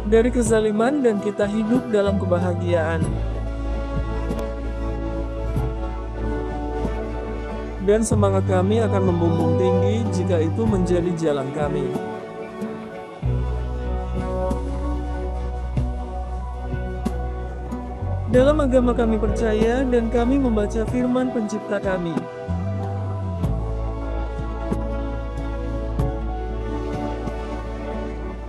dari kezaliman dan kita hidup dalam kebahagiaan. Dan semangat kami akan membumbung tinggi jika itu menjadi jalan kami. Dalam agama kami percaya dan kami membaca firman Pencipta kami.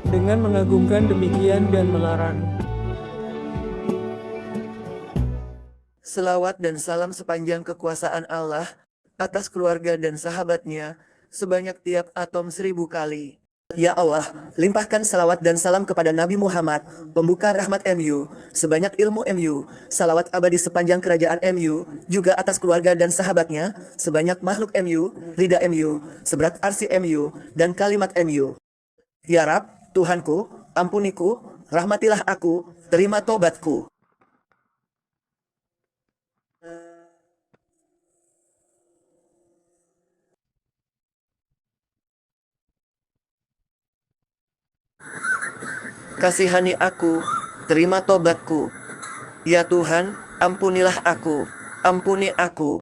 Dengan mengagungkan demikian dan melarang. Selawat dan salam sepanjang kekuasaan Allah atas keluarga dan sahabatnya sebanyak tiap atom 1000 kali. Ya Allah, limpahkan salawat dan salam kepada Nabi Muhammad, pembuka rahmat MU, sebanyak ilmu MU, salawat abadi sepanjang kerajaan MU, juga atas keluarga dan sahabatnya, sebanyak makhluk MU, ridha MU, seberat arsi MU, dan kalimat MU. Ya Rab, Tuhanku, ampuniku, rahmatilah aku, terima tobatku. Kasihani aku, terima tobatku. Ya Tuhan, ampunilah aku, ampuni aku.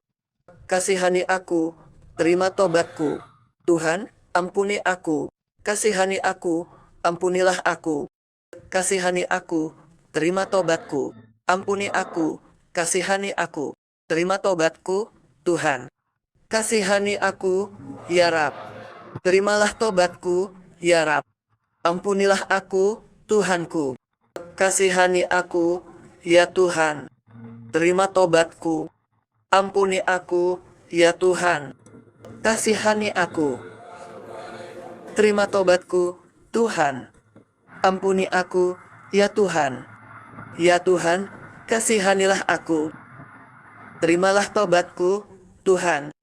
Kasihani aku, terima tobatku. Tuhan, ampuni aku, kasihani aku, ampunilah aku. Kasihani aku, terima tobatku. Ampuni aku, kasihani aku, terima tobatku, Tuhan. Kasihani aku, ya Rab. Terimalah tobatku, ya Rab. Ampunilah aku, Tuhanku. Kasihani aku, ya Tuhan. Terima tobatku. Ampuni aku, ya Tuhan. Kasihani aku. Terima tobatku, Tuhan. Ampuni aku, ya Tuhan. Ya Tuhan, kasihanilah aku. Terimalah tobatku, Tuhan.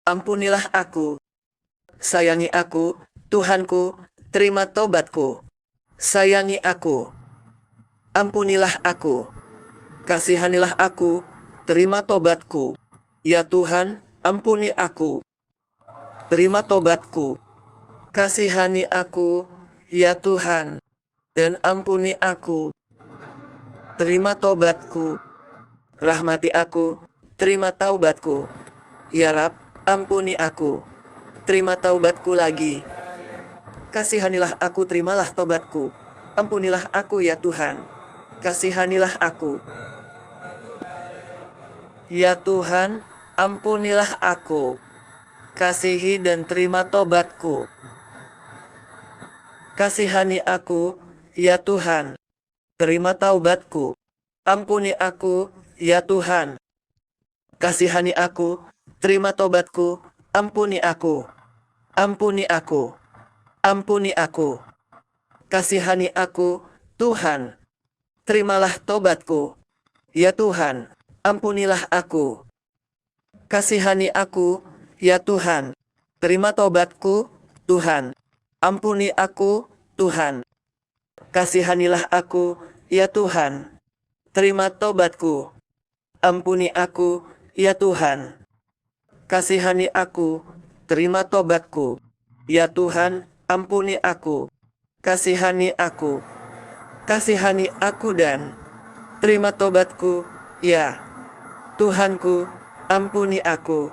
Ampunilah aku. Sayangi aku, Tuhanku. Terima tobatku. Sayangi aku. Ampunilah aku. Kasihanilah aku. Terima tobatku. Ya Tuhan, ampuni aku. Terima tobatku. Kasihani aku, ya Tuhan, dan ampuni aku. Terima tobatku. Rahmati aku. Terima taubatku. Ya Rab, ampuni aku. Terima taubatku lagi. Kasihanilah aku, terimalah tobatku. Ampunilah aku, ya Tuhan. Kasihanilah aku. Ya Tuhan, ampunilah aku. Kasihi dan terima tobatku. Kasihani aku, ya Tuhan. Terima taubatku. Ampuni aku, ya Tuhan. Kasihani aku. Terima tobatku. Ampuni aku. Ampuni aku. Ampuni aku. Kasihani aku, Tuhan. Terimalah tobatku. Ya Tuhan, ampunilah aku. Kasihani aku, ya Tuhan. Terima tobatku, Tuhan. Ampuni aku, Tuhan. Kasihanilah aku, ya Tuhan. Terima tobatku. Ampuni aku, ya Tuhan. Kasihani aku. Terima tobatku. Ya Tuhan, ampuni aku. Kasihani aku. Kasihani aku dan terima tobatku, ya Tuhanku, ampuni aku.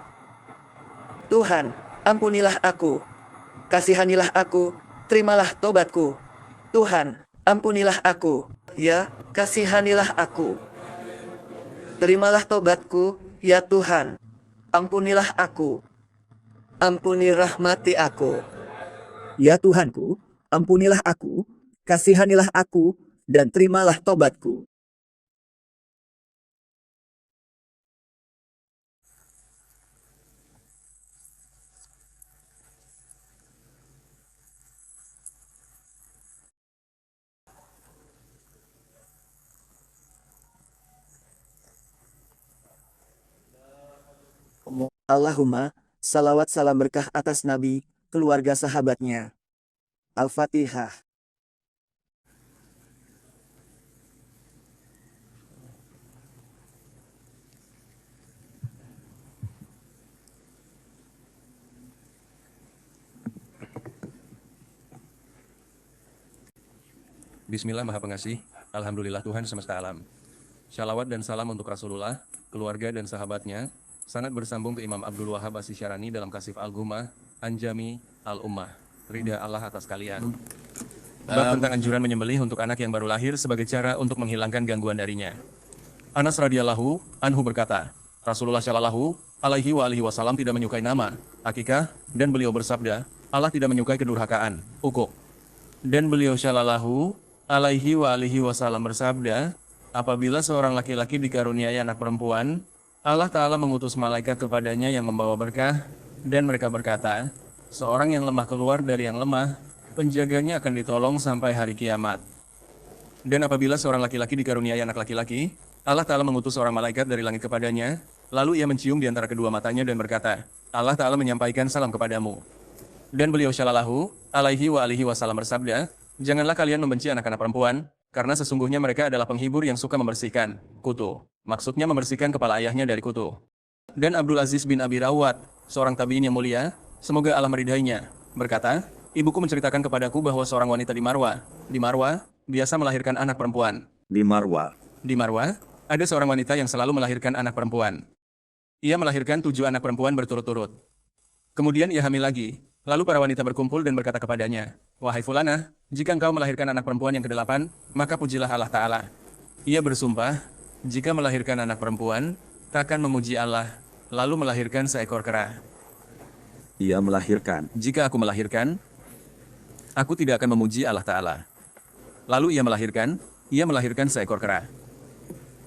Tuhan, ampunilah aku. Kasihanilah aku. Terimalah tobatku. Tuhan, ampunilah aku. Ya, kasihanilah aku. Terimalah tobatku, ya Tuhan. Ampunilah aku. Ampuni rahmati aku. Ya Tuhanku, ampunilah aku, kasihanilah aku, dan terimalah tobatku. Allahumma, salawat salam berkah atas Nabi, keluarga sahabatnya. Al-Fatihah. Bismillah Maha Pengasih, Alhamdulillah Tuhan semesta alam. Shalawat dan salam untuk Rasulullah, keluarga dan sahabatnya, sanad bersambung ke Imam Abdul Wahhab Asy-Syarani dalam Kasif Al-Ghumah, Anjami, Al-Ummah. Ridha Allah atas kalian. Bab tentang anjuran menyembelih untuk anak yang baru lahir sebagai cara untuk menghilangkan gangguan darinya. Anas radhiyallahu anhu berkata, Rasulullah shallallahu alaihi wasallam tidak menyukai nama, akikah, dan beliau bersabda, Allah tidak menyukai kedurhakaan, ukuk. Dan beliau shallallahu alaihi wasallam bersabda, apabila seorang laki-laki dikaruniai anak perempuan, Allah Ta'ala mengutus malaikat kepadanya yang membawa berkah, dan mereka berkata, seorang yang lemah keluar dari yang lemah, penjaganya akan ditolong sampai hari kiamat. Dan apabila seorang laki-laki dikaruniai anak laki-laki, Allah Ta'ala mengutus seorang malaikat dari langit kepadanya, lalu ia mencium di antara kedua matanya dan berkata, Allah Ta'ala menyampaikan salam kepadamu. Dan beliau shallallahu alaihi wasallam bersabda, janganlah kalian membenci anak-anak perempuan, karena sesungguhnya mereka adalah penghibur yang suka membersihkan kutu. Maksudnya membersihkan kepala ayahnya dari kutu. Dan Abdul Aziz bin Abi Rawat, seorang tabi'in yang mulia, semoga Allah meridainya, berkata, ibuku menceritakan kepadaku bahwa seorang wanita di Marwah biasa melahirkan anak perempuan. Di Marwah, ada seorang wanita yang selalu melahirkan anak perempuan. Ia melahirkan 7 anak perempuan berturut-turut. Kemudian ia hamil lagi. Lalu para wanita berkumpul dan berkata kepadanya, wahai Fulanah, jika engkau melahirkan anak perempuan yang ke-8, maka pujilah Allah Ta'ala. Ia bersumpah, jika melahirkan anak perempuan, takkan memuji Allah, lalu melahirkan seekor kera. Ia melahirkan. Jika aku melahirkan, aku tidak akan memuji Allah Ta'ala. Lalu ia melahirkan seekor kera.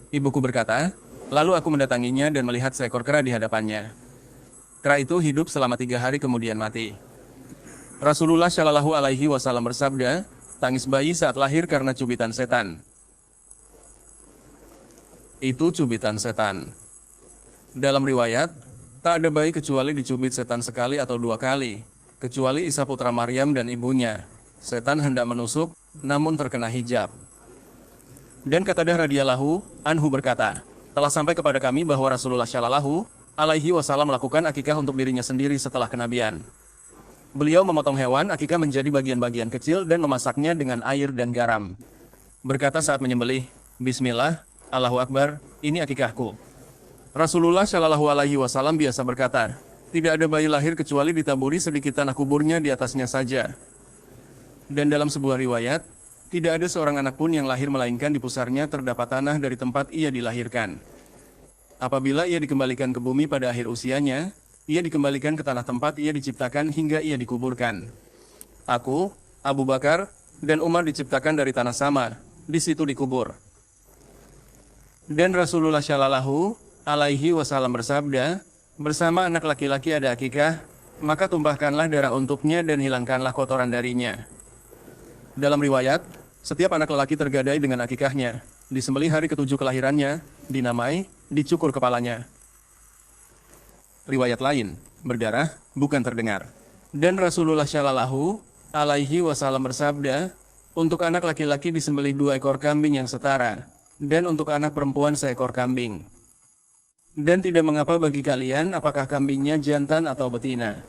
Ibuku berkata, lalu aku mendatanginya dan melihat seekor kera di hadapannya. Kera itu hidup selama 3 hari kemudian mati. Rasulullah Shallallahu alaihi wasallam bersabda, tangis bayi saat lahir karena cubitan setan. Itu cubitan setan. Dalam riwayat, tak ada bayi kecuali dicubit setan sekali atau 2 kali, kecuali Isa putra Maryam dan ibunya. Setan hendak menusuk, namun terkena hijab. Dan Qatadah radhiyallahu anhu berkata, telah sampai kepada kami bahwa Rasulullah Shallallahu alaihi wasallam melakukan akikah untuk dirinya sendiri setelah kenabian. Beliau memotong hewan akikah menjadi bagian-bagian kecil dan memasaknya dengan air dan garam. Berkata saat menyembelih, Bismillah, Allahu Akbar, ini akikahku. Rasulullah Shallallahu alaihi wasallam biasa berkata, tidak ada bayi lahir kecuali ditaburi sedikit tanah kuburnya di atasnya saja. Dan dalam sebuah riwayat, tidak ada seorang anak pun yang lahir melainkan di pusarnya terdapat tanah dari tempat ia dilahirkan. Apabila ia dikembalikan ke bumi pada akhir usianya, ia dikembalikan ke tanah tempat ia diciptakan hingga ia dikuburkan. Aku, Abu Bakar, dan Umar diciptakan dari tanah sama, di situ dikubur. Dan Rasulullah Shallallahu alaihi wasallam bersabda, bersama anak laki-laki ada akikah, maka tumpahkanlah darah untuknya dan hilangkanlah kotoran darinya. Dalam riwayat, setiap anak lelaki tergadai dengan akikahnya, disembelih hari ke-7 kelahirannya, dinamai, dicukur kepalanya. Riwayat lain, berdarah, bukan terdengar. Dan Rasulullah Shallallahu alaihi wasallam bersabda, untuk anak laki-laki disembelih 2 ekor kambing yang setara, dan untuk anak perempuan seekor kambing. Dan tidak mengapa bagi kalian apakah kambingnya jantan atau betina.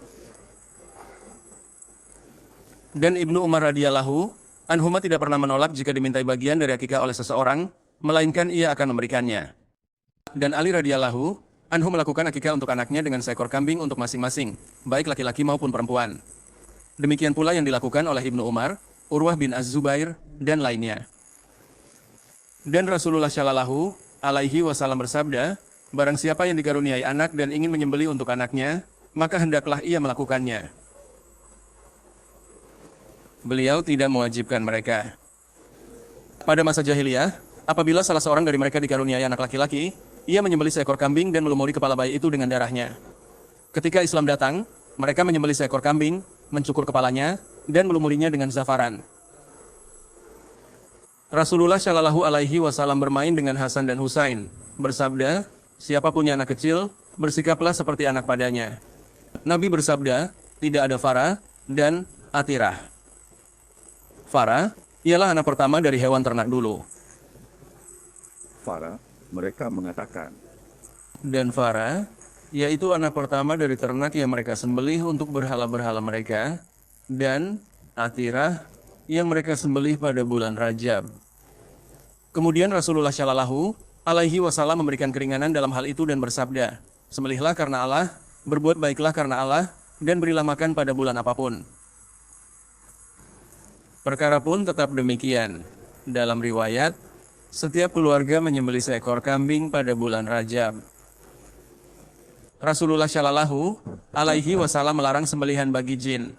Dan Ibnu Umar radhiyallahu anhuma tidak pernah menolak jika dimintai bagian dari akikah oleh seseorang, melainkan ia akan memberikannya. Dan Ali radhiyallahu anhu melakukan akikah untuk anaknya dengan seekor kambing untuk masing-masing, baik laki-laki maupun perempuan. Demikian pula yang dilakukan oleh Ibnu Umar, Urwah bin Az-Zubair, dan lainnya. Dan Rasulullah Shallallahu alaihi wasallam bersabda, barang siapa yang dikaruniai anak dan ingin menyembelih untuk anaknya, maka hendaklah ia melakukannya. Beliau tidak mewajibkan mereka. Pada masa jahiliyah, apabila salah seorang dari mereka dikaruniai anak laki-laki, ia menyembelih seekor kambing dan melumuri kepala bayi itu dengan darahnya. Ketika Islam datang, mereka menyembelih seekor kambing, mencukur kepalanya, dan melumurinya dengan zafaran. Rasulullah Shallallahu alaihi wasallam bermain dengan Hasan dan Husain, bersabda, siapa punya anak kecil, bersikaplah seperti anak padanya. Nabi bersabda, tidak ada farah dan atirah. Farah ialah anak pertama dari hewan ternak dulu. Farah, mereka mengatakan. Dan farah, yaitu anak pertama dari ternak yang mereka sembelih untuk berhala-berhala mereka. Dan atirah, yang mereka sembelih pada bulan Rajab. Kemudian Rasulullah Shallallahu Alaihi Wasallam memberikan keringanan dalam hal itu dan bersabda, sembelihlah karena Allah, berbuat baiklah karena Allah, dan berilah makan pada bulan apapun. Perkara pun tetap demikian. Dalam riwayat, setiap keluarga menyembelih seekor kambing pada bulan Rajab. Rasulullah Shallallahu Alaihi Wasallam melarang sembelihan bagi jin.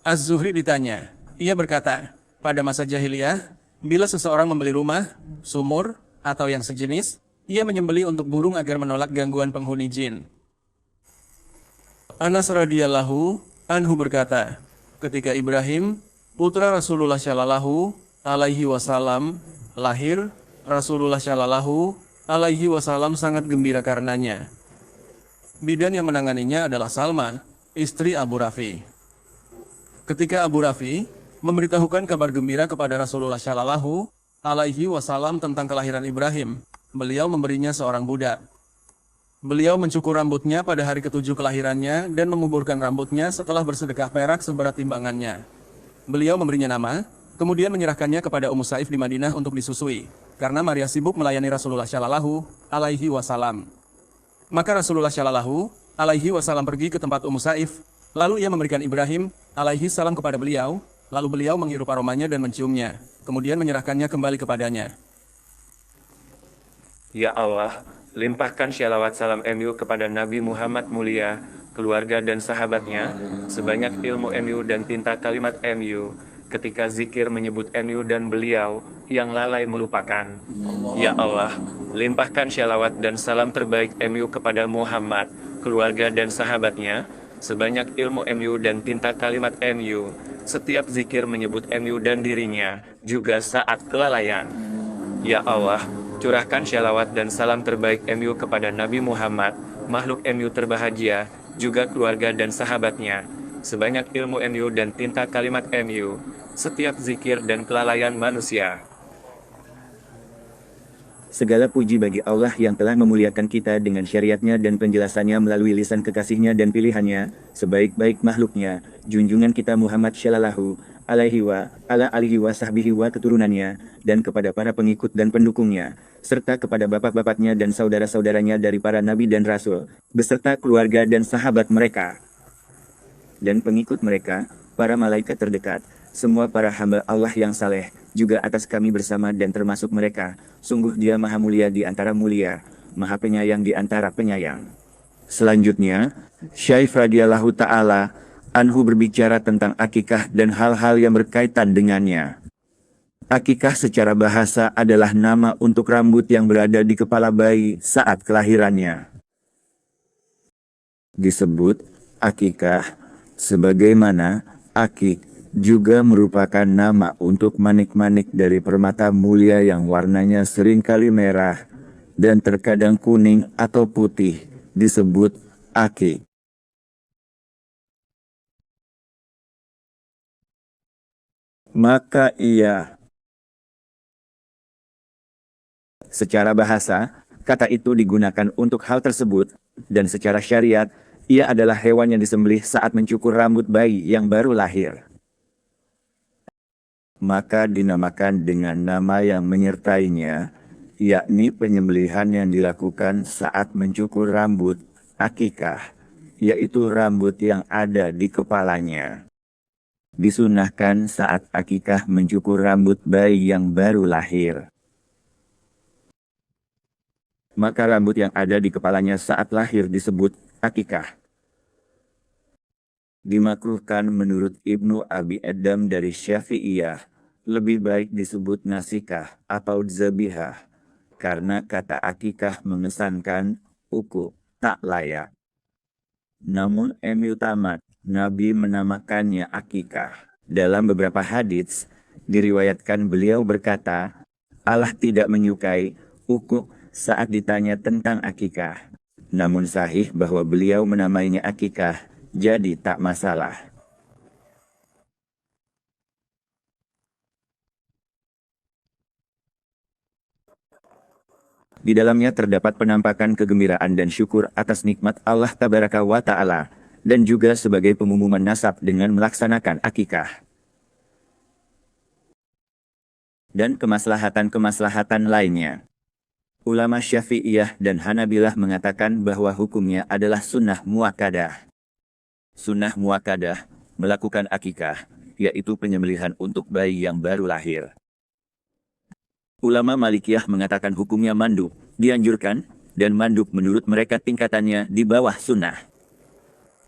Az-Zuhri ditanya, ia berkata, pada masa jahiliyah, bila seseorang membeli rumah, sumur, atau yang sejenis, ia menyembelih untuk burung agar menolak gangguan penghuni jin. Anas radhiyallahu anhu berkata, ketika Ibrahim, putra Rasulullah Shallallahu Alaihi Wasallam, lahir, Rasulullah Shallallahu Alaihi Wasallam sangat gembira karenanya. Bidan yang menanganinya adalah Salma, istri Abu Rafi. Ketika Abu Rafi memberitahukan kabar gembira kepada Rasulullah Shallallahu Alaihi Wasallam tentang kelahiran Ibrahim, beliau memberinya seorang budak. Beliau mencukur rambutnya pada hari ke-7 kelahirannya dan menguburkan rambutnya setelah bersedekah perak seberat timbangannya. Beliau memberinya nama, kemudian menyerahkannya kepada Ummu Saif di Madinah untuk disusui, karena Maria sibuk melayani Rasulullah Shallallahu Alaihi Wasallam. Maka Rasulullah Shallallahu Alaihi Wasallam pergi ke tempat Ummu Saif, lalu ia memberikan Ibrahim alaihi salam kepada beliau, lalu beliau menghirup aromanya dan menciumnya, kemudian menyerahkannya kembali kepadanya. Ya Allah, limpahkan shalawat salam MU kepada Nabi Muhammad mulia, keluarga dan sahabatnya, sebanyak ilmu MU dan tinta kalimat MU, ketika zikir menyebut MU dan beliau, yang lalai melupakan. Ya Allah, limpahkan shalawat dan salam terbaik MU kepada Muhammad, keluarga dan sahabatnya, sebanyak ilmu MU dan tinta kalimat MU, setiap zikir menyebut MU dan dirinya, juga saat kelalaian. Ya Allah, curahkan shalawat dan salam terbaik MU kepada Nabi Muhammad, makhluk MU terbahagia, juga keluarga dan sahabatnya, sebanyak ilmu MU dan tinta kalimat MU, setiap zikir dan kelalaian manusia. Segala puji bagi Allah yang telah memuliakan kita dengan syariatnya dan penjelasannya melalui lisan kekasihnya dan pilihannya, sebaik-baik makhluknya, junjungan kita Muhammad Shallallahu Alaihi wa ala alihi wa sahbihi wa keturunannya, dan kepada para pengikut dan pendukungnya, serta kepada bapak-bapaknya dan saudara-saudaranya dari para nabi dan rasul, beserta keluarga dan sahabat mereka, dan pengikut mereka, para malaikat terdekat, semua para hamba Allah yang saleh, juga atas kami bersama dan termasuk mereka. Sungguh Dia Maha Mulia di antara mulia, Maha Penyayang di antara penyayang. Selanjutnya, Syaikh radhiyallahu ta'ala anhu berbicara tentang akikah dan hal-hal yang berkaitan dengannya. Akikah secara bahasa adalah nama untuk rambut yang berada di kepala bayi saat kelahirannya. Disebut akikah sebagaimana akik juga merupakan nama untuk manik-manik dari permata mulia yang warnanya seringkali merah dan terkadang kuning atau putih, disebut akik. Maka secara bahasa, kata itu digunakan untuk hal tersebut, dan secara syariat, ia adalah hewan yang disembelih saat mencukur rambut bayi yang baru lahir. Maka dinamakan dengan nama yang menyertainya, yakni penyembelihan yang dilakukan saat mencukur rambut, akikah, yaitu rambut yang ada di kepalanya. Disunahkan saat akikah mencukur rambut bayi yang baru lahir. Maka rambut yang ada di kepalanya saat lahir disebut akikah. Dimakruhkan menurut Ibnu Abi Adam dari Syafi'iyah, lebih baik disebut nasikah atau zabihah, karena kata akikah mengesankan uku, tak layak. Namun tamat, Nabi menamakannya akikah. Dalam beberapa hadits, diriwayatkan beliau berkata, Allah tidak menyukai uku saat ditanya tentang akikah. Namun sahih bahwa beliau menamainya akikah, jadi tak masalah. Di dalamnya terdapat penampakan kegembiraan dan syukur atas nikmat Allah Tabaraka wa Ta'ala, dan juga sebagai pengumuman nasab dengan melaksanakan akikah. dan kemaslahatan-kemaslahatan lainnya. Ulama Syafi'iyah dan Hanabilah mengatakan bahwa hukumnya adalah sunnah muakkadah. Sunnah muakkadah, melakukan akikah, yaitu penyembelihan untuk bayi yang baru lahir. Ulama Malikiyah mengatakan hukumnya mandub, dianjurkan, dan mandub menurut mereka tingkatannya di bawah sunnah.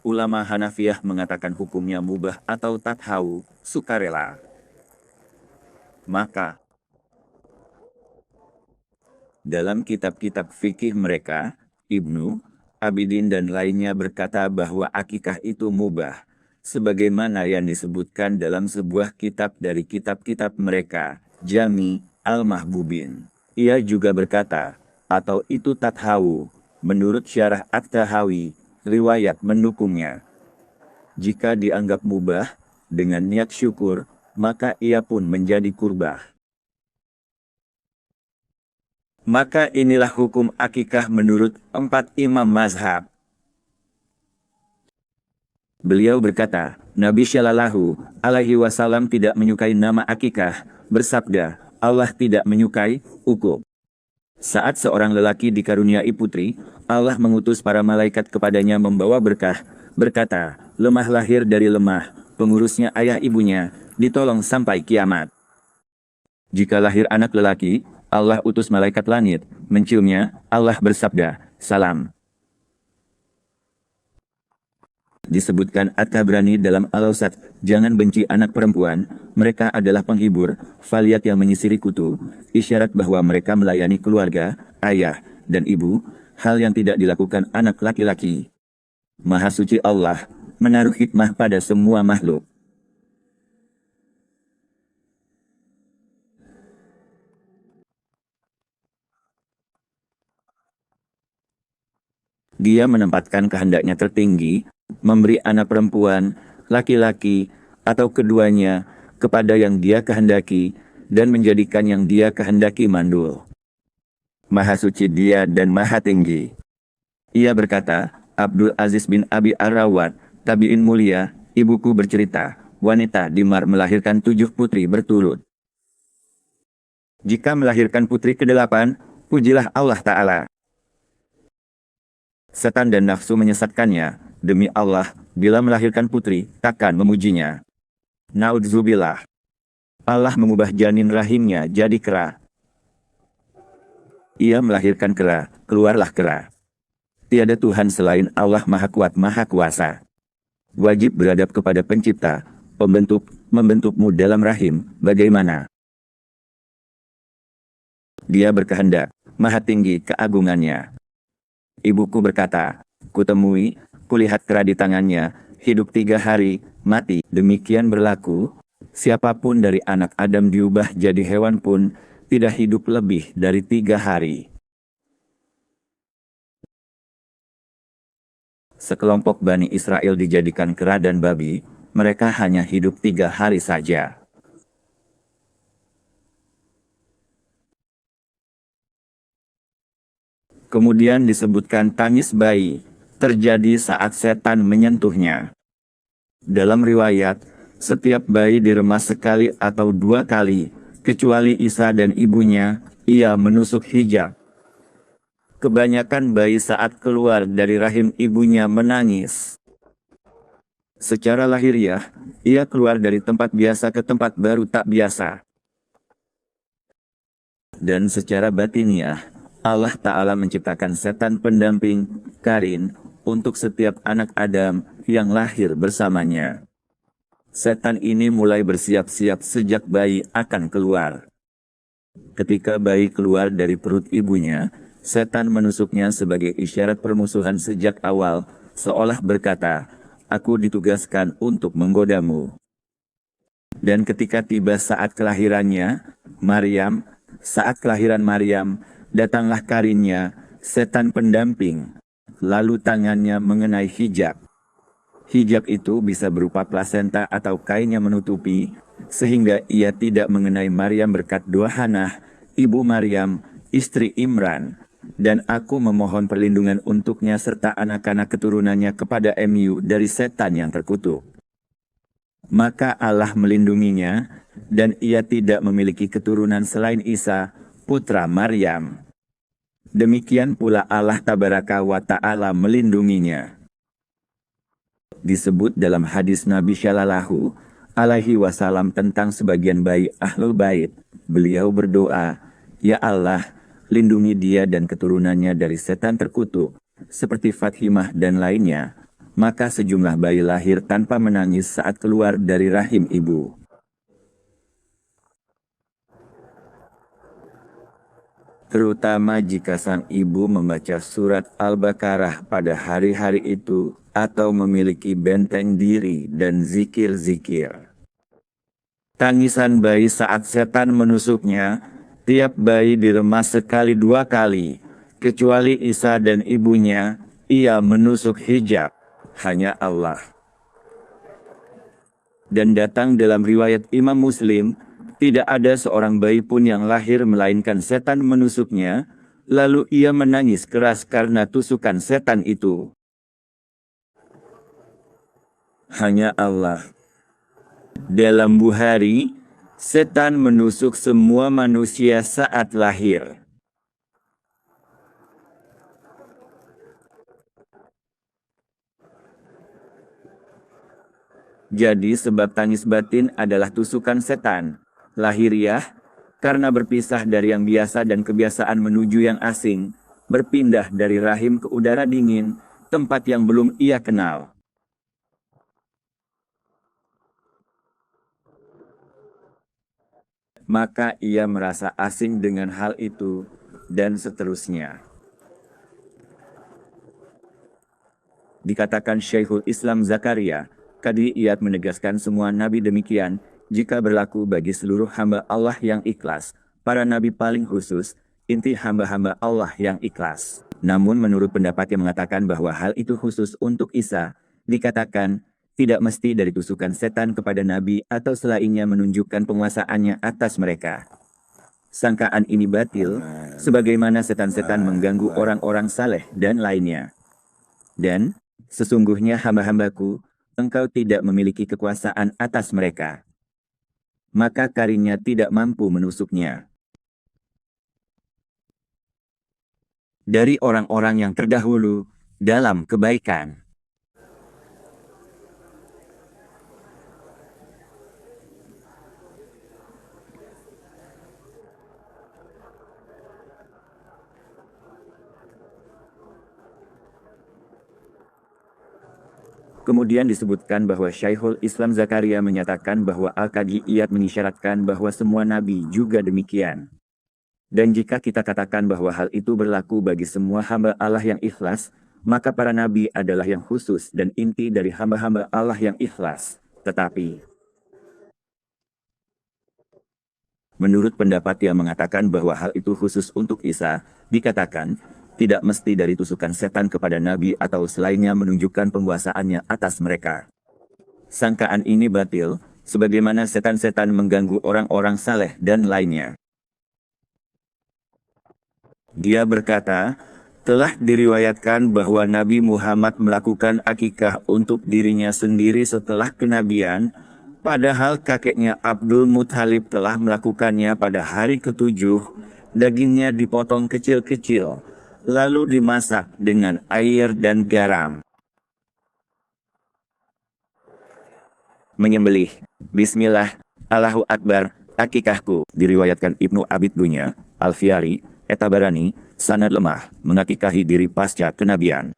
Ulama Hanafiyah mengatakan hukumnya mubah atau tathau, sukarela. Maka, dalam kitab-kitab fikih mereka, Ibnu Abidin dan lainnya berkata bahwa akikah itu mubah, sebagaimana yang disebutkan dalam sebuah kitab dari kitab-kitab mereka, Jami Al-Mahbubin. Ia juga berkata, atau itu tathau, menurut syarah At-Tahawi, riwayat mendukungnya. Jika dianggap mubah, dengan niat syukur, maka ia pun menjadi kurbah. Maka inilah hukum akikah menurut 4 imam mazhab. Beliau berkata, Nabi Shallallahu Alaihi Wasallam tidak menyukai nama akikah, bersabda, Allah tidak menyukai ukub. Saat seorang lelaki dikaruniai putri, Allah mengutus para malaikat kepadanya membawa berkah, berkata, lemah lahir dari lemah, pengurusnya ayah ibunya, ditolong sampai kiamat. Jika lahir anak lelaki, Allah utus malaikat langit, menciumnya, Allah bersabda, salam. Disebutkan At-Tabrani dalam Al-Awsat, jangan benci anak perempuan, mereka adalah penghibur, faliat yang menyisiri kutu, isyarat bahwa mereka melayani keluarga, ayah, dan ibu, hal yang tidak dilakukan anak laki-laki. Maha suci Allah, menaruh hikmah pada semua makhluk. Dia menempatkan kehendaknya tertinggi, memberi anak perempuan, laki-laki, atau keduanya, kepada yang dia kehendaki, dan menjadikan yang dia kehendaki mandul. Maha suci dia dan maha tinggi. Ia berkata, Abdul Aziz bin Abi Ar-Rawat, tabi'in mulia, ibuku bercerita, wanita di Mar melahirkan 7 putri berturut. Jika melahirkan putri ke-8, pujilah Allah Ta'ala. Setan dan nafsu menyesatkannya, demi Allah, bila melahirkan putri, takkan memujinya. Naudzubillah. Allah mengubah janin rahimnya jadi kera. Ia melahirkan kera, keluarlah kera. Tiada Tuhan selain Allah Maha Kuat Maha Kuasa. Wajib beradab kepada pencipta, membentukmu dalam rahim, bagaimana? Dia berkehendak, maha tinggi keagungannya. Ibuku berkata, kutemui, kulihat kera di tangannya, hidup 3 hari, mati. Demikian berlaku, siapapun dari anak Adam diubah jadi hewan pun, tidak hidup lebih dari 3 hari. Sekelompok Bani Israel dijadikan kera dan babi, mereka hanya hidup 3 hari saja. Kemudian disebutkan tangis bayi, terjadi saat setan menyentuhnya. Dalam riwayat, setiap bayi diremas sekali atau 2 kali, kecuali Isa dan ibunya, ia menusuk hijab. Kebanyakan bayi saat keluar dari rahim ibunya menangis. Secara lahiriah, ia keluar dari tempat biasa ke tempat baru tak biasa. Dan secara batiniah, Allah Ta'ala menciptakan setan pendamping, karin, untuk setiap anak Adam yang lahir bersamanya. Setan ini mulai bersiap-siap sejak bayi akan keluar. Ketika bayi keluar dari perut ibunya, setan menusuknya sebagai isyarat permusuhan sejak awal, seolah berkata, aku ditugaskan untuk menggodamu. Dan ketika tiba saat kelahiran Maryam, datanglah karinnya, setan pendamping, lalu tangannya mengenai hijab. Hijab itu bisa berupa plasenta atau kain yang menutupi, sehingga ia tidak mengenai Maryam berkat doa Hannah, ibu Maryam, istri Imran. Dan aku memohon perlindungan untuknya serta anak-anak keturunannya kepada MU dari setan yang terkutuk. Maka Allah melindunginya, dan ia tidak memiliki keturunan selain Isa, putra Maryam. Demikian pula Allah Tabaraka wa Ta'ala melindunginya. Disebut dalam hadis Nabi Shallallahu Alaihi Wasallam tentang sebagian bayi Ahlul Bait, beliau berdoa, "Ya Allah, lindungi dia dan keturunannya dari setan terkutuk, seperti Fatimah dan lainnya." Maka sejumlah bayi lahir tanpa menangis saat keluar dari rahim ibu. Terutama jika sang ibu membaca surat Al-Baqarah pada hari-hari itu, atau memiliki benteng diri dan zikir-zikir. Tangisan bayi saat setan menusuknya, tiap bayi diremas sekali 2 kali, kecuali Isa dan ibunya, ia menusuk hijab, hanya Allah. Dan datang dalam riwayat Imam Muslim, tidak ada seorang bayi pun yang lahir melainkan setan menusuknya, lalu ia menangis keras karena tusukan setan itu. Hanya Allah. Dalam Bukhari, setan menusuk semua manusia saat lahir. Jadi sebab tangis batin adalah tusukan setan. Lahiriah, karena berpisah dari yang biasa dan kebiasaan menuju yang asing, berpindah dari rahim ke udara dingin, tempat yang belum ia kenal. Maka ia merasa asing dengan hal itu, dan seterusnya. Dikatakan Syekhul Islam Zakaria, Qadhi Iyad menegaskan semua nabi demikian, jika berlaku bagi seluruh hamba Allah yang ikhlas, para nabi paling khusus, inti hamba-hamba Allah yang ikhlas. Namun menurut pendapat yang mengatakan bahwa hal itu khusus untuk Isa, dikatakan, tidak mesti dari tusukan setan kepada nabi atau selainnya menunjukkan penguasaannya atas mereka. Sangkaan ini batil, sebagaimana setan-setan mengganggu orang-orang saleh dan lainnya. Dan, sesungguhnya hamba-hambaku, engkau tidak memiliki kekuasaan atas mereka. Maka karinnya tidak mampu menusuknya. Dari orang-orang yang terdahulu, dalam kebaikan. Kemudian disebutkan bahwa Syekhul Islam Zakaria menyatakan bahwa Al-Qadhi Iyad mengisyaratkan bahwa semua nabi juga demikian. Dan jika kita katakan bahwa hal itu berlaku bagi semua hamba Allah yang ikhlas, maka para nabi adalah yang khusus dan inti dari hamba-hamba Allah yang ikhlas. Tetapi, menurut pendapat yang mengatakan bahwa hal itu khusus untuk Isa, dikatakan, tidak mesti dari tusukan setan kepada nabi atau selainnya menunjukkan penguasaannya atas mereka. Sangkaan ini batil, sebagaimana setan-setan mengganggu orang-orang saleh dan lainnya. Dia berkata, telah diriwayatkan bahwa Nabi Muhammad melakukan akikah untuk dirinya sendiri setelah kenabian, padahal kakeknya Abdul Muthalib telah melakukannya pada hari ke-7, dagingnya dipotong kecil-kecil, lalu dimasak dengan air dan garam. Menyembelih. Bismillah, Allahu Akbar, akikahku. Diriwayatkan Ibnu Abid Dunya, Al-Fiyari, Etabarani, sanad lemah, mengakikahi diri pasca kenabian.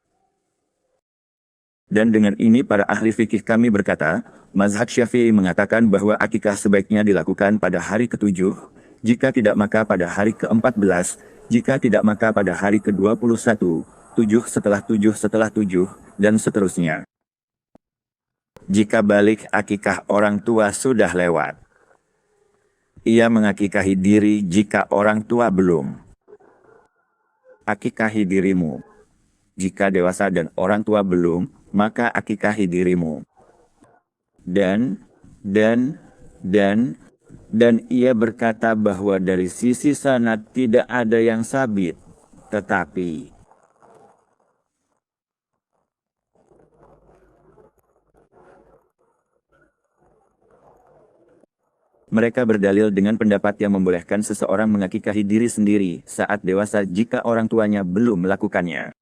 Dan dengan ini para ahli fikih kami berkata, mazhab Syafi'i mengatakan bahwa akikah sebaiknya dilakukan pada hari ke-7, jika tidak maka pada hari ke-14, jika tidak maka pada hari ke-21, 7 setelah 7 setelah 7, dan seterusnya. Jika balik akikah orang tua sudah lewat, ia mengakikahi diri jika orang tua belum. Akikahi dirimu. Jika dewasa dan orang tua belum, maka akikahi dirimu. Dan ia berkata bahwa dari sisi sanad tidak ada yang sabit, tetapi Mereka berdalil dengan pendapat yang membolehkan seseorang mengakikahi diri sendiri saat dewasa jika orang tuanya belum melakukannya.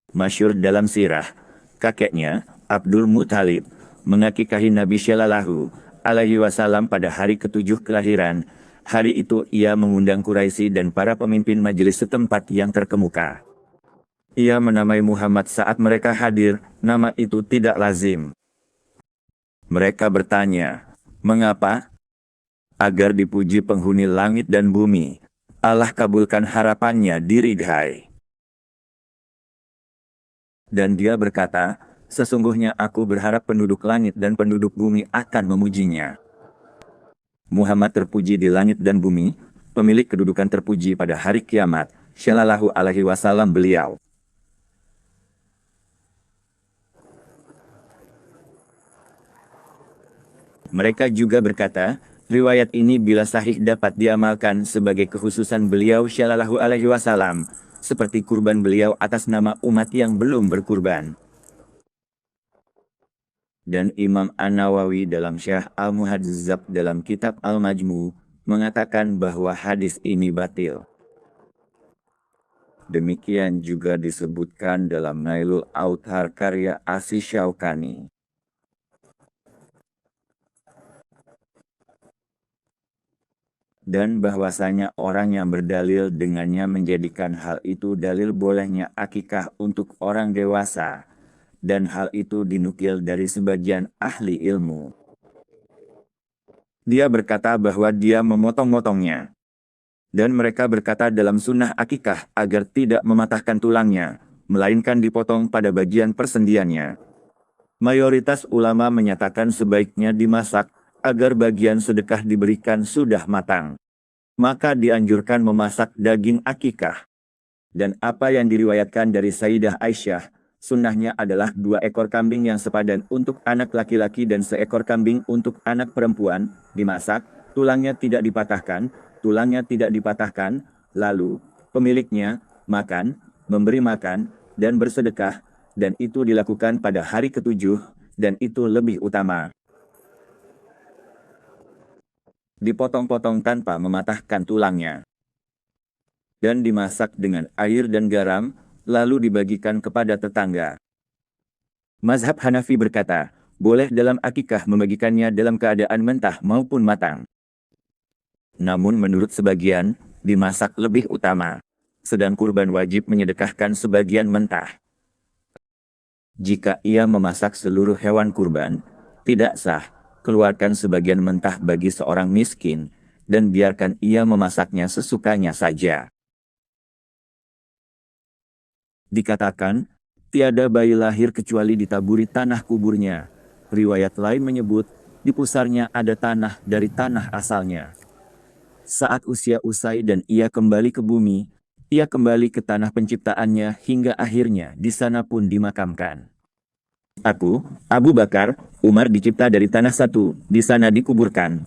Masyhur dalam sirah, kakeknya, Abdul Muthalib, mengakikahi Nabi Shallallahu Alaihi Wasallam pada hari ke-7 kelahiran. Hari itu ia mengundang Quraisy dan para pemimpin majelis setempat yang terkemuka. Ia menamai Muhammad saat mereka hadir, nama itu tidak lazim. Mereka bertanya, mengapa? Agar dipuji penghuni langit dan bumi. Allah kabulkan harapannya di Ridhai. Dan dia berkata, sesungguhnya aku berharap penduduk langit dan penduduk bumi akan memujinya. Muhammad terpuji di langit dan bumi, pemilik kedudukan terpuji pada hari kiamat, Shallallahu Alaihi Wasallam beliau. Mereka juga berkata, riwayat ini bila sahih dapat diamalkan sebagai kekhususan beliau Shallallahu Alaihi Wasallam, seperti kurban beliau atas nama umat yang belum berkurban. Dan Imam An-Nawawi dalam Syarh Al-Muhadzab dalam kitab Al-Majmu mengatakan bahwa hadis ini batil. Demikian juga disebutkan dalam Nailul Autar karya Asy Syaukani. Dan bahwasanya orang yang berdalil dengannya menjadikan hal itu dalil bolehnya akikah untuk orang dewasa, dan hal itu dinukil dari sebagian ahli ilmu. Dia berkata bahwa dia memotong-motongnya. Dan mereka berkata dalam sunnah akikah agar tidak mematahkan tulangnya, melainkan dipotong pada bagian persendiannya. Mayoritas ulama menyatakan sebaiknya dimasak, agar bagian sedekah diberikan sudah matang. Maka dianjurkan memasak daging akikah. Dan apa yang diriwayatkan dari Sayyidah Aisyah, sunnahnya adalah 2 ekor kambing yang sepadan untuk anak laki-laki dan seekor kambing untuk anak perempuan, dimasak, tulangnya tidak dipatahkan, lalu pemiliknya makan, memberi makan, dan bersedekah, dan itu dilakukan pada hari ke-7, dan itu lebih utama. Dipotong-potong tanpa mematahkan tulangnya. Dan dimasak dengan air dan garam, lalu dibagikan kepada tetangga. Mazhab Hanafi berkata, boleh dalam akikah membagikannya dalam keadaan mentah maupun matang. Namun menurut sebagian, dimasak lebih utama. Sedang kurban wajib menyedekahkan sebagian mentah. Jika ia memasak seluruh hewan kurban, tidak sah. Keluarkan sebagian mentah bagi seorang miskin, dan biarkan ia memasaknya sesukanya saja. Dikatakan, tiada bayi lahir kecuali ditaburi tanah kuburnya. Riwayat lain menyebut, di pusarnya ada tanah dari tanah asalnya. Saat usia usai dan ia kembali ke bumi, ia kembali ke tanah penciptaannya hingga akhirnya di sana pun dimakamkan. Aku, Abu Bakar, Umar dicipta dari tanah satu, di sana dikuburkan.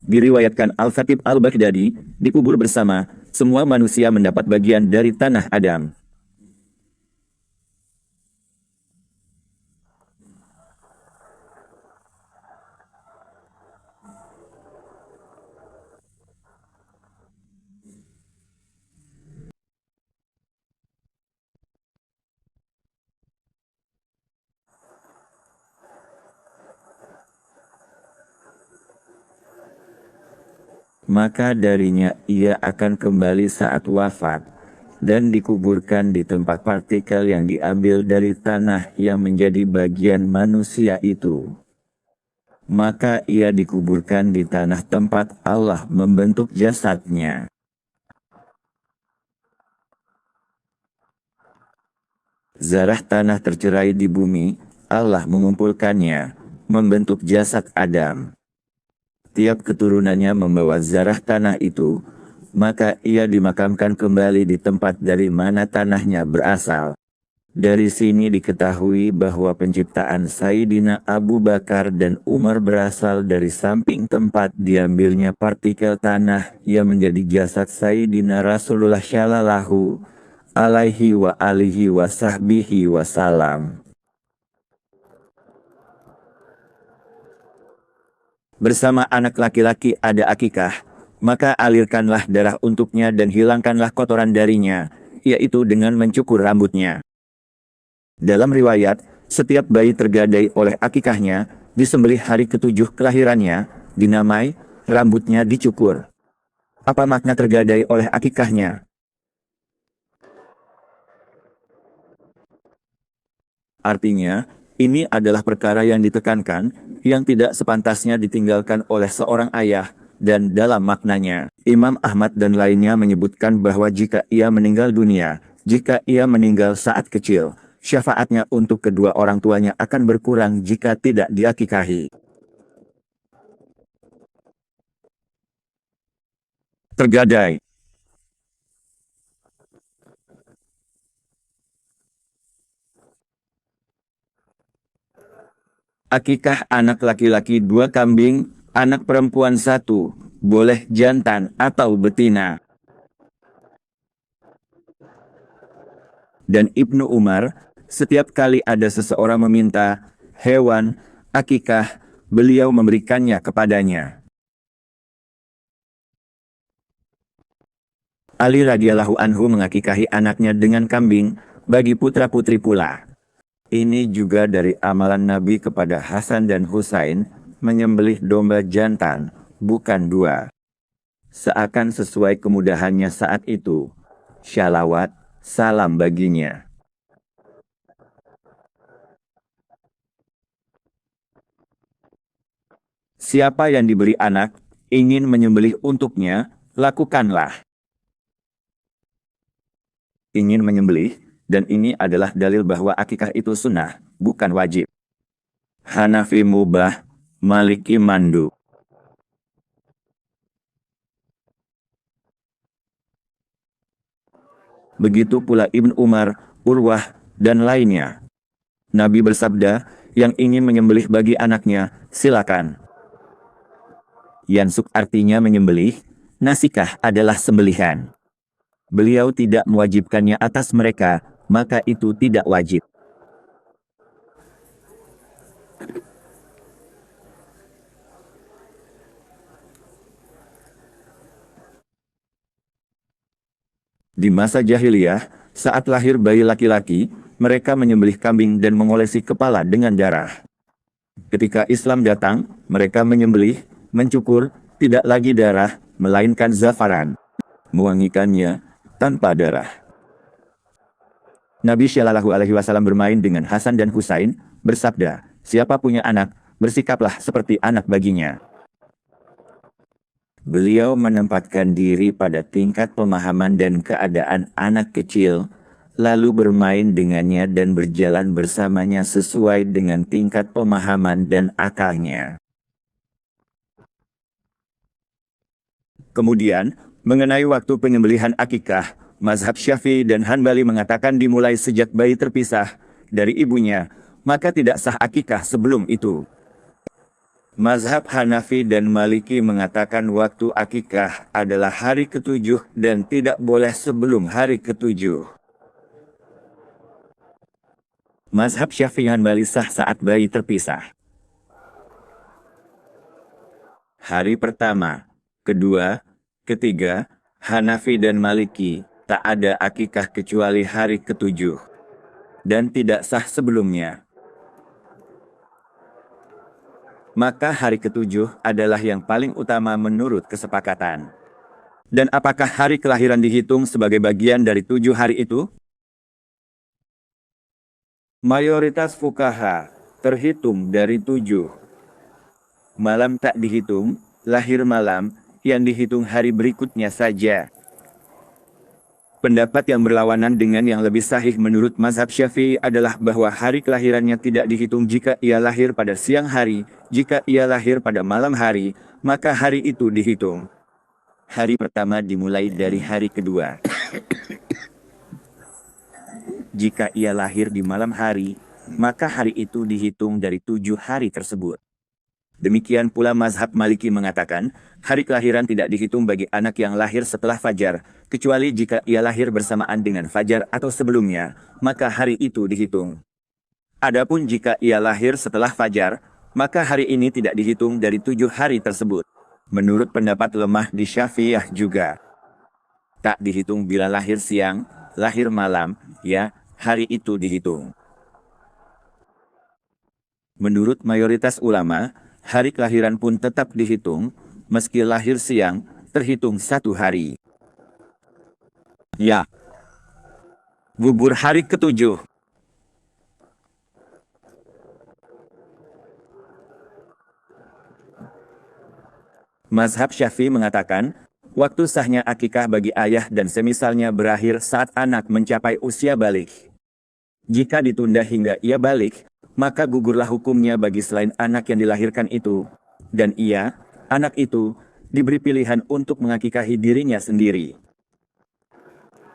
Diriwayatkan Al-Khatib Al-Baghdadi, dikubur bersama, semua manusia mendapat bagian dari tanah Adam. Maka darinya ia akan kembali saat wafat, dan dikuburkan di tempat partikel yang diambil dari tanah yang menjadi bagian manusia itu. Maka ia dikuburkan di tanah tempat Allah membentuk jasadnya. Zarah tanah tercerai di bumi, Allah mengumpulkannya, membentuk jasad Adam. Tiap keturunannya membawa zarah tanah itu, maka ia dimakamkan kembali di tempat dari mana tanahnya berasal. Dari sini diketahui bahwa penciptaan Sayyidina Abu Bakar dan Umar berasal dari samping tempat diambilnya partikel tanah yang menjadi jasad Sayyidina Rasulullah Shallallahu Alaihi Wasallam. bersama anak laki-laki ada akikah, maka alirkanlah darah untuknya dan hilangkanlah kotoran darinya, yaitu dengan mencukur rambutnya. Dalam riwayat, setiap bayi tergadai oleh akikahnya, disembelih hari ketujuh kelahirannya, dinamai, rambutnya dicukur. Apa makna tergadai oleh akikahnya? Artinya, ini adalah perkara yang ditekankan, yang tidak sepantasnya ditinggalkan oleh seorang ayah, dan dalam maknanya, Imam Ahmad dan lainnya menyebutkan bahwa jika ia meninggal dunia, jika ia meninggal saat kecil, syafaatnya untuk kedua orang tuanya akan berkurang jika tidak diakikahi. Tergadai. Akikah anak laki-laki 2 kambing, anak perempuan 1, boleh jantan atau betina. Dan Ibnu Umar, setiap kali ada seseorang meminta hewan, akikah, beliau memberikannya kepadanya. Ali radhiyallahu anhu mengakikahi anaknya dengan kambing, bagi putra-putri pula. Ini juga dari amalan Nabi kepada Hasan dan Husain, menyembelih domba jantan, bukan 2. Seakan sesuai kemudahannya saat itu. Shalawat, salam baginya. Siapa yang diberi anak, ingin menyembelih untuknya, lakukanlah. Ingin menyembelih, dan ini adalah dalil bahwa akikah itu sunnah, bukan wajib. Hanafi mubah, Maliki mandu. Begitu pula Ibn Umar, Urwah, dan lainnya. Nabi bersabda, yang ingin menyembelih bagi anaknya, silakan. Yansuk artinya menyembelih, nasikah adalah sembelihan. Beliau tidak mewajibkannya atas mereka, maka itu tidak wajib. Di masa jahiliyah, saat lahir bayi laki-laki, mereka menyembelih kambing dan mengolesi kepala dengan darah. Ketika Islam datang, mereka menyembelih, mencukur, tidak lagi darah, melainkan zafaran, mewangikannya tanpa darah. Nabi Shallallahu Alaihi Wasallam bermain dengan Hasan dan Husain, bersabda, siapa punya anak, bersikaplah seperti anak baginya. Beliau menempatkan diri pada tingkat pemahaman dan keadaan anak kecil, lalu bermain dengannya dan berjalan bersamanya sesuai dengan tingkat pemahaman dan akalnya. Kemudian, mengenai waktu penyembelihan akikah, mazhab Syafi'i dan Hanbali mengatakan dimulai sejak bayi terpisah dari ibunya, maka tidak sah akikah sebelum itu. Mazhab Hanafi dan Maliki mengatakan waktu akikah adalah hari ke-7 dan tidak boleh sebelum hari ke-7. Mazhab Syafi'i Hanbali sah saat bayi terpisah. Hari pertama, kedua, ketiga, Hanafi dan Maliki, tak ada akikah kecuali hari ke-7. Dan tidak sah sebelumnya. Maka hari ke-7 adalah yang paling utama menurut kesepakatan. Dan apakah hari kelahiran dihitung sebagai bagian dari 7 hari itu? Mayoritas fukaha terhitung dari 7. Malam tak dihitung, lahir malam, yang dihitung hari berikutnya saja. Pendapat yang berlawanan dengan yang lebih sahih menurut mazhab Syafi'i adalah bahwa hari kelahirannya tidak dihitung jika ia lahir pada siang hari, jika ia lahir pada malam hari, maka hari itu dihitung. Hari pertama dimulai dari hari kedua. Jika ia lahir di malam hari, maka hari itu dihitung dari 7 hari tersebut. Demikian pula mazhab Maliki mengatakan, hari kelahiran tidak dihitung bagi anak yang lahir setelah fajar, kecuali jika ia lahir bersamaan dengan fajar atau sebelumnya, maka hari itu dihitung. Adapun jika ia lahir setelah fajar, maka hari ini tidak dihitung dari 7 hari tersebut. Menurut pendapat lemah di Syafi'iyah juga, tak dihitung bila lahir siang, lahir malam, ya, hari itu dihitung. Menurut mayoritas ulama, hari kelahiran pun tetap dihitung, meski lahir siang, terhitung 1 hari. Ya. Gugur hari ke-7. Mazhab Syafi'i mengatakan, waktu sahnya akikah bagi ayah dan semisalnya berakhir saat anak mencapai usia balik. Jika ditunda hingga ia balik, maka gugurlah hukumnya bagi selain anak yang dilahirkan itu, dan ia, anak itu, diberi pilihan untuk mengakikahi dirinya sendiri.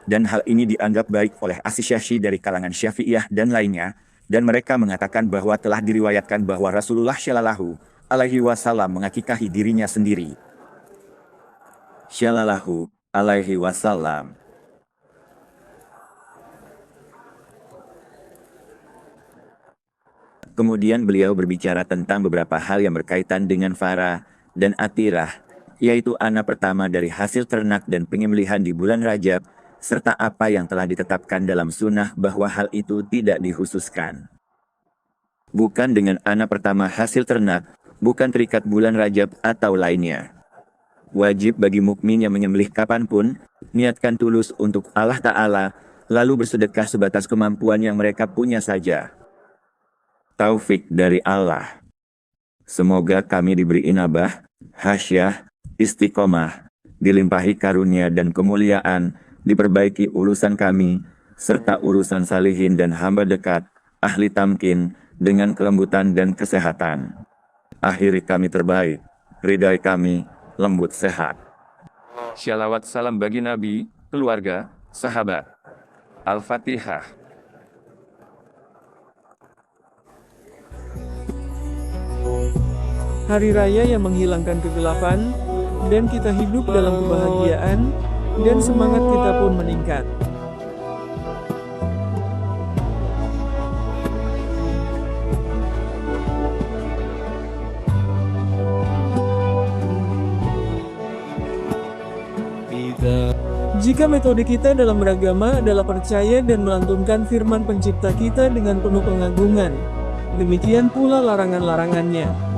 Dan hal ini dianggap baik oleh As-Syafi'i dari kalangan Syafi'iyah dan lainnya, dan mereka mengatakan bahwa telah diriwayatkan bahwa Rasulullah Shallallahu Alaihi Wasallam mengakikahi dirinya sendiri. Shallallahu Alaihi Wasallam. Kemudian beliau berbicara tentang beberapa hal yang berkaitan dengan Farah dan Atirah, yaitu anak pertama dari hasil ternak dan penyembelihan di bulan Rajab, serta apa yang telah ditetapkan dalam sunnah bahwa hal itu tidak dikhususkan. Bukan dengan anak pertama hasil ternak, bukan terikat bulan Rajab atau lainnya. Wajib bagi mukmin yang menyembelih kapanpun, niatkan tulus untuk Allah Ta'ala, lalu bersedekah sebatas kemampuan yang mereka punya saja. Taufik dari Allah. Semoga kami diberi inabah, hasyah, istiqomah, dilimpahi karunia dan kemuliaan, diperbaiki urusan kami, serta urusan salihin dan hamba dekat, ahli tamkin, dengan kelembutan dan kesehatan. Akhiri kami terbaik, ridai kami, lembut sehat. Shalawat salam bagi Nabi, keluarga, sahabat. Al-Fatihah. Hari raya yang menghilangkan kegelapan, dan kita hidup dalam kebahagiaan, dan semangat kita pun meningkat. Jika metode kita dalam beragama adalah percaya dan melantunkan firman pencipta kita dengan penuh pengagungan, demikian pula larangan-larangannya.